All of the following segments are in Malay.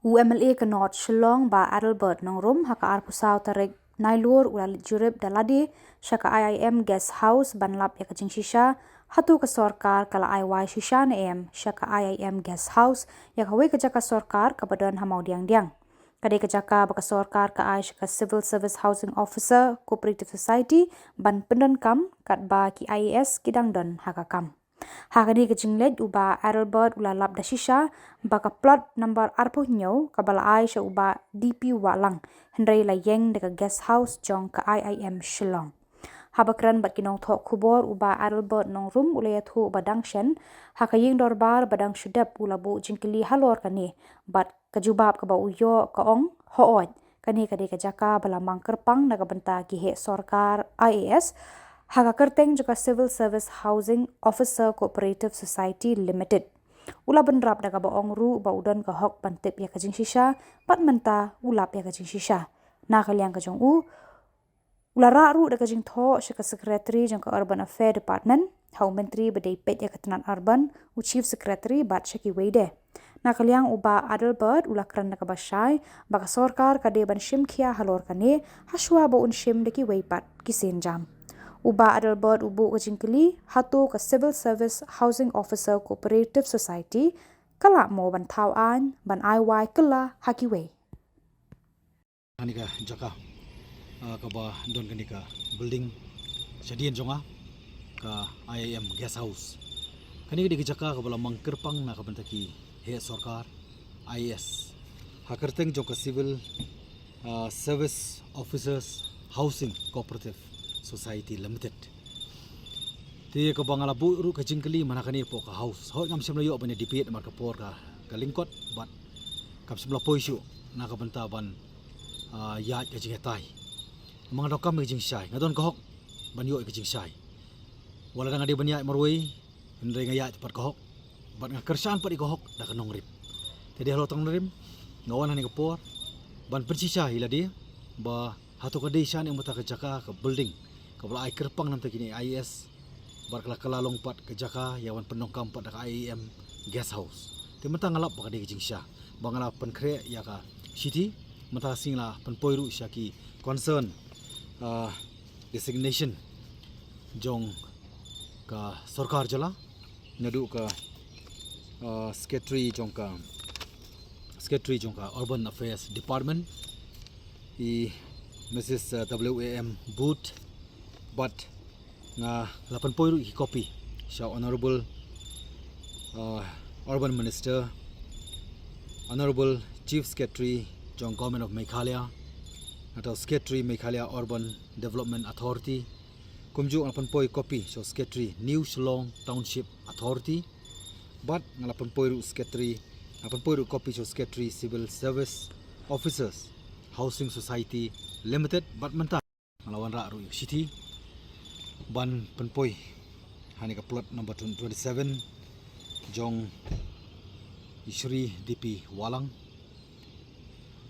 UMLA Kanot Shillong ba Adelbert Nongrum haka arpusaw tarik nailur ulalit jurib daladi syaka IIM Guest House banlap ya kajing shisha hatu ke sorkar kala IY shisha na syaka IIM Guest House ya kawe kejaka sorkar kabadan hamau diang-diang. Kadai kejaka baka sorkar ka ay syaka Civil Service Housing Officer Cooperative Society ban pendan kam kat ba ki IAS kidang don haka kam. Hakani kejinglet uba Adelbert ulalap da shisha baka plot number arpo nyo kabala ay siya uba DP walang hendray layeng deka guest house jong ka IIM Shillong. Habakran bat kinong thok kubor uba Adelbert nong room ulayat hu uba dangshen hakaying dorbar badang syudap ulabu jingkili halor kani bat kajubab kaba uyo kaong hoot kani kadai kajaka balamang kerpang nagabenta kihe sorkar IAS haka kerteng juga Civil Service Housing Officer Cooperative Society Limited. Ula benrap daga baong ru ba udan ka hok pantip ya kajing shisha, pat menta ulap ya kajing shisha. Na kaliang kajong ula ra ru daga jing tho syaka Secretary jang ka Urban Affairs Department, hau menteri badai pet ya ketenan urban, Chief Secretary bat syaki wede. Na kaliang uba Adelbert ula kran daga basyai, baka sorkar kade ban shim kia halor kane, haswa ba un shim deki weipat kisin jam. Uba Adelbert ubu kejingkeli hatu ke Civil Service Housing Officer Cooperative Society kala mo ban tauan ban IY kala hakiwe. Hanika jaka kaba don kanika building sadian jonga ka IIM Guest House. Kanika di jaka kabala mangkerpang na kabantaki he sorkar IAS. Hakerteng joka Civil Service Officers Housing Cooperative Society Limited. Ti ka bangala bu ru ka jingkeli mana kani po ka house. Ho ngam semla yo bane dipit mar ka por ka lingkot bat kam semla poisu na ka bantaban ya ka jingatai. Mga dokam ka jing sai ngadon ka hok ban yo ka jing sai. Wala nga di ban ya marway ndre nga ya pat ka hok. Bat nga kersan pat ka hok da ka nongrip. Tadi halo tong rim ngawan ni ka por ban persisa ila dia ba hatu ka desa ni mata ka jaka ka building kabla ay kerpang nam kini IAS barkala kalalong pat ke jaka yawan penongkam pat ka IIM Guest House ti mata ngalap pa di jing sya bangala penkre ya ka city mata singla penpoiru sya ki concern designation jong ka sarkar jala nadu ka secretary jong ka Urban Affairs Department i Mrs. WAM Boot but nga 8 poiru hi copy siya Honorable Urban Minister, Honorable Chief Secretary Jong Government of Meghalaya atau Secretary Meghalaya Urban Development Authority kumju 8 poi copy siya Secretary New Shillong Township Authority but nga 8 poiru Secretary 8 poiru copy siya Secretary Civil Service Officers Housing Society Limited but menta ngalawan ra ru city ban penpoi hani ka plot number 27 jong Isri DP Walang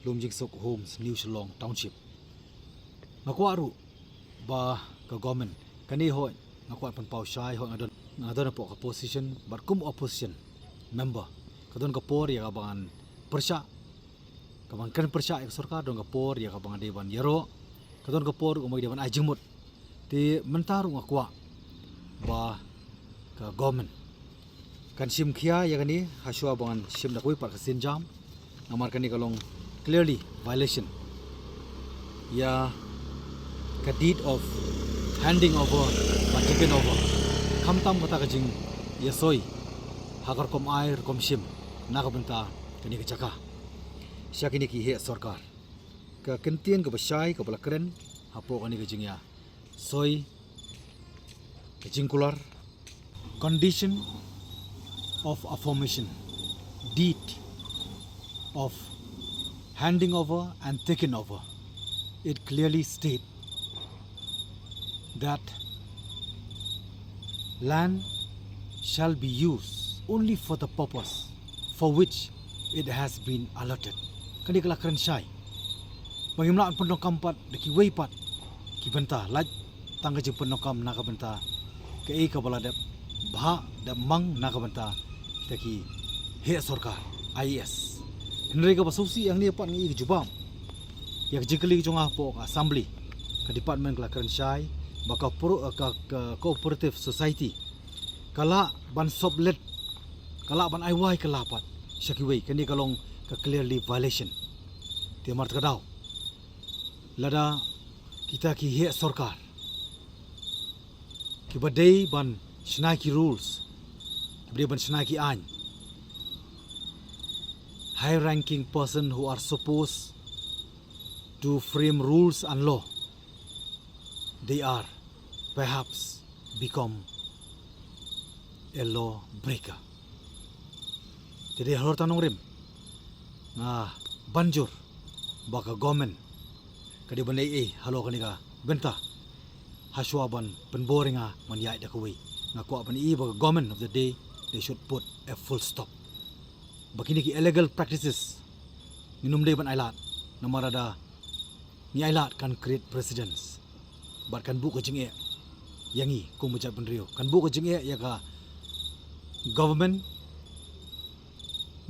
Lumjing Sok Homes New Shillong Township ngakwa ru ba ka government kani ho ngakwa penpau syai ho ngadon po ka position but kum opposition member kadon ka por ya kabangan persya kaban kan persya ek sarkar dong ka por ya kabangan dewan yaro kadon ka por umay dewan ay jengmut ti mentarung akwa ba ka government kan sim khia ya kani haswa bangan sim da koi par ka sinjam namar kani kalong clearly violation ya ka deed of handing over or taken over khamtam kata ka jing ya soi hagar kom air kom sim na ka benta kani ka jaka sya kini ki he sarkar ka kentien ka basai ka balakren hapo kani ka jing ya soy kejingkular condition of affirmation deed of handing over and taken over it clearly state that land shall be used only for the purpose for which it has been allotted kani kala kren syai bagaimana pendok kampat deki weipat kibenta laj tangga jeng penokam nak benta ke ka bala de bah de mang nak benta kita ki he sarkar IAS Nrega basausi yang ni pat ngi jubam. Yak jikali jonga po ka assembly ka department kala kerensyai baka pro ka cooperative society. Kala ban soblet kala ban aiwai kala pat. Syakiwei kani kalong ka clearly violation. Dia mart kadau. Lada kita ki he sarkar. Ki badai ban snaki rules. Ki ban snaki an. High ranking person who are supposed to frame rules and law, they are perhaps become a law breaker. Jadi harus tanong rim, banjur baka government kadi bandai halo kanika benta haswaban penboringa manyai dakaway ngako ban baka government of the day they should put a full stop. Bakini ki illegal practices minum day ban ailat namarada ni ailat kan create precedents bat kan bu ko jinge yangi ko mujab penrio kan bu ko jinge ya ka government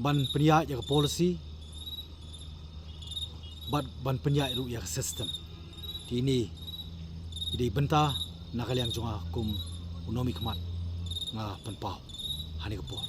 ban penya ya ka policy bat ban penya ru ya ka system kini ide benta nakaliang jonga kum unomi kemat nga penpau hani kapor.